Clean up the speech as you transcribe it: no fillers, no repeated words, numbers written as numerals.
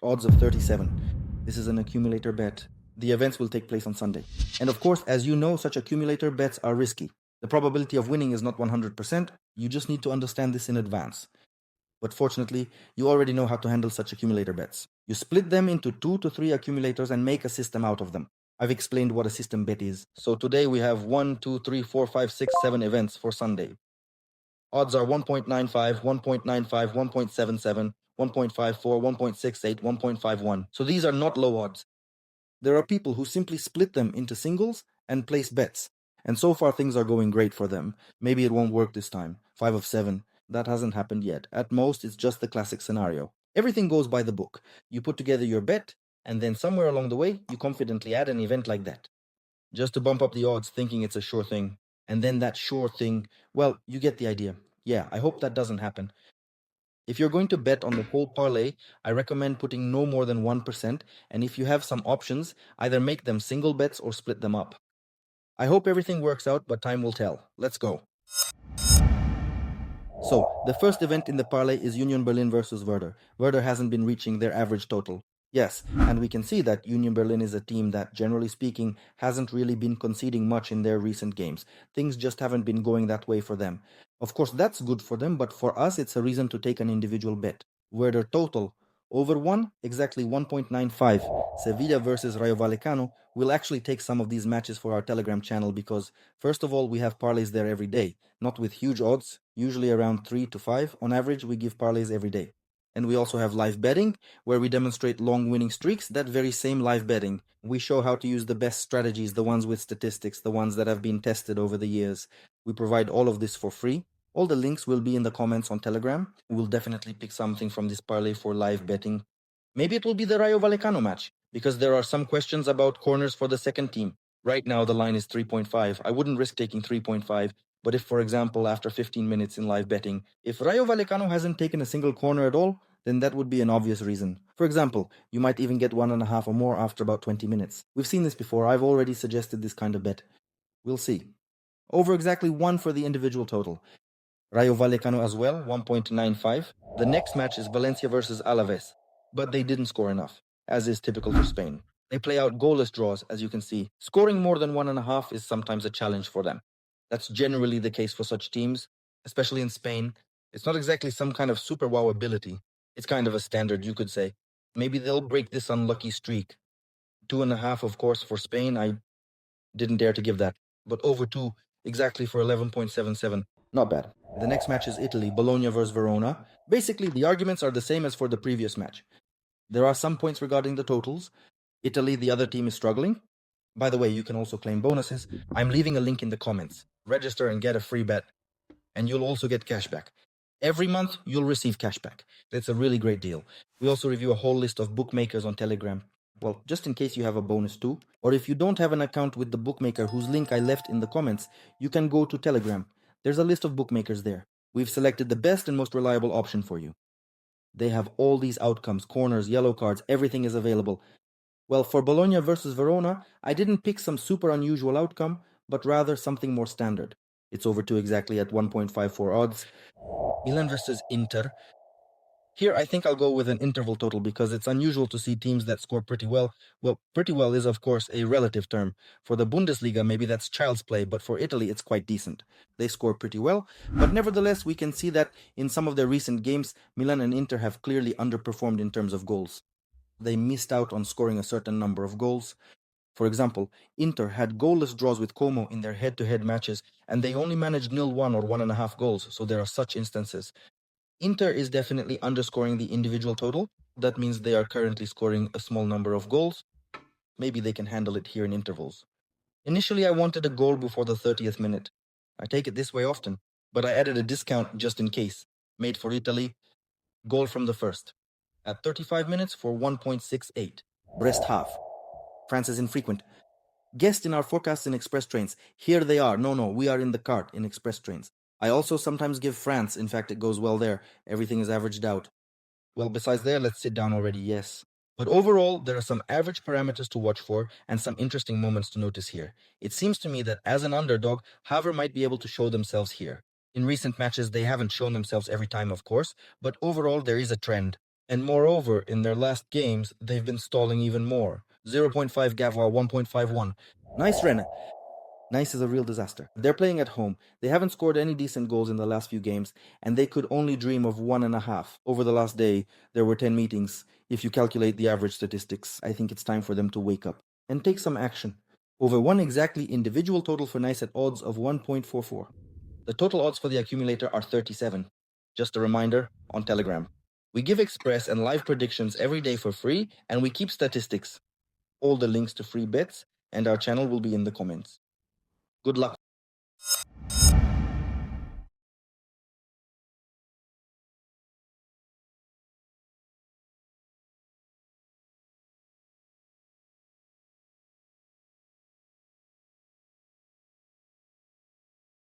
Odds of 37. This is an accumulator bet. The events will take place on Sunday. And of course, as you know, such accumulator bets are risky. The probability of winning is not 100%. You just need to understand this in advance. But fortunately, you already know how to handle such accumulator bets. You split them into 2 to 3 accumulators and make a system out of them. I've explained what a system bet is. So today we have 1, 2, 3, 4, 5, 6, 7 events for Sunday. Odds are 1.95, 1.95, 1.77, 1.54, 1.68, 1.51. So these are not low odds. There are people who simply split them into singles and place bets. And so far things are going great for them. Maybe it won't work this time. 5 of 7. That hasn't happened yet. At most, it's just the classic scenario. Everything goes by the book. You put together your bet, and then somewhere along the way, you confidently add an event like that. Just to bump up the odds, thinking it's a sure thing. And then that sure thing, well, you get the idea. Yeah, I hope that doesn't happen. If you're going to bet on the whole parlay, I recommend putting no more than 1%, and if you have some options, either make them single bets or split them up. I hope everything works out, but time will tell. Let's go. So, the first event in the parlay is Union Berlin versus Werder. Werder hasn't been reaching their average total. Yes, and we can see that Union Berlin is a team that, generally speaking, hasn't really been conceding much in their recent games. Things just haven't been going that way for them. Of course, that's good for them, but for us, it's a reason to take an individual bet. Werder total over 1, exactly 1.95. Sevilla versus Rayo Vallecano. We'll actually take some of these matches for our Telegram channel because, first of all, we have parlays there every day. Not with huge odds, usually around 3 to 5. On average, we give parlays every day. And we also have live betting, where we demonstrate long winning streaks. That very same live betting. We show how to use the best strategies, the ones with statistics, the ones that have been tested over the years. We provide all of this for free. All the links will be in the comments on Telegram. We'll definitely pick something from this parlay for live betting. Maybe it will be the Rayo Vallecano match, because there are some questions about corners for the second team. Right now, the line is 3.5. I wouldn't risk taking 3.5. But if, for example, after 15 minutes in live betting, if Rayo Vallecano hasn't taken a single corner at all, then that would be an obvious reason. For example, you might even get 1.5 or more after about 20 minutes. We've seen this before. I've already suggested this kind of bet. We'll see. Over exactly 1 for the individual total. Rayo Vallecano as well, 1.95. The next match is Valencia versus Alaves, but they didn't score enough, as is typical for Spain. They play out goalless draws, as you can see. Scoring more than 1.5 is sometimes a challenge for them. That's generally the case for such teams, especially in Spain. It's not exactly some kind of super wow ability. It's kind of a standard, you could say. Maybe they'll break this unlucky streak. 2.5, of course, for Spain. I didn't dare to give that. But over 2, exactly for 11.77. Not bad. The next match is Italy, Bologna versus Verona. Basically, the arguments are the same as for the previous match. There are some points regarding the totals. Italy, the other team, is struggling. By the way, you can also claim bonuses. I'm leaving a link in the comments. Register and get a free bet. And you'll also get cashback. Every month, you'll receive cashback. It's a really great deal. We also review a whole list of bookmakers on Telegram. Well, just in case you have a bonus too. Or if you don't have an account with the bookmaker whose link I left in the comments, you can go to Telegram. There's a list of bookmakers there. We've selected the best and most reliable option for you. They have all these outcomes, corners, yellow cards, everything is available. Well, for Bologna versus Verona, I didn't pick some super unusual outcome, but rather something more standard. It's over 2 exactly at 1.54 odds. Milan versus Inter. Here, I think I'll go with an interval total because it's unusual to see teams that score pretty well. Well, pretty well is, of course, a relative term. For the Bundesliga, maybe that's child's play, but for Italy, it's quite decent. They score pretty well, but nevertheless, we can see that in some of their recent games, Milan and Inter have clearly underperformed in terms of goals. They missed out on scoring a certain number of goals. For example, Inter had goalless draws with Como in their head-to-head matches, and they only managed 0-1 or 1.5 goals, so there are such instances. Inter is definitely underscoring the individual total. That means they are currently scoring a small number of goals. Maybe they can handle it here in intervals. Initially, I wanted a goal before the 30th minute. I take it this way often, but I added a discount just in case. Made for Italy, goal from the first. At 35 minutes for 1.68. Brest half. France is infrequent. Guessed in our forecasts in express trains. Here they are. No, we are in the cart in express trains. I also sometimes give France. In fact, it goes well there. Everything is averaged out. Well, besides there, let's sit down already, yes. But overall, there are some average parameters to watch for and some interesting moments to notice here. It seems to me that as an underdog, Havre might be able to show themselves here. In recent matches, they haven't shown themselves every time, of course, but overall, there is a trend. And moreover, in their last games, they've been stalling even more. 0.5 Gavois, 1.51. Nice, Rennes. Nice is a real disaster. They're playing at home. They haven't scored any decent goals in the last few games, and they could only dream of 1.5. Over the last day, there were 10 meetings. If you calculate the average statistics, I think it's time for them to wake up and take some action. Over one exactly individual total for Nice at odds of 1.44. The total odds for the accumulator are 37. Just a reminder, on Telegram. We give express and live predictions every day for free, and we keep statistics. All the links to free bets and our channel will be in the comments. Good luck.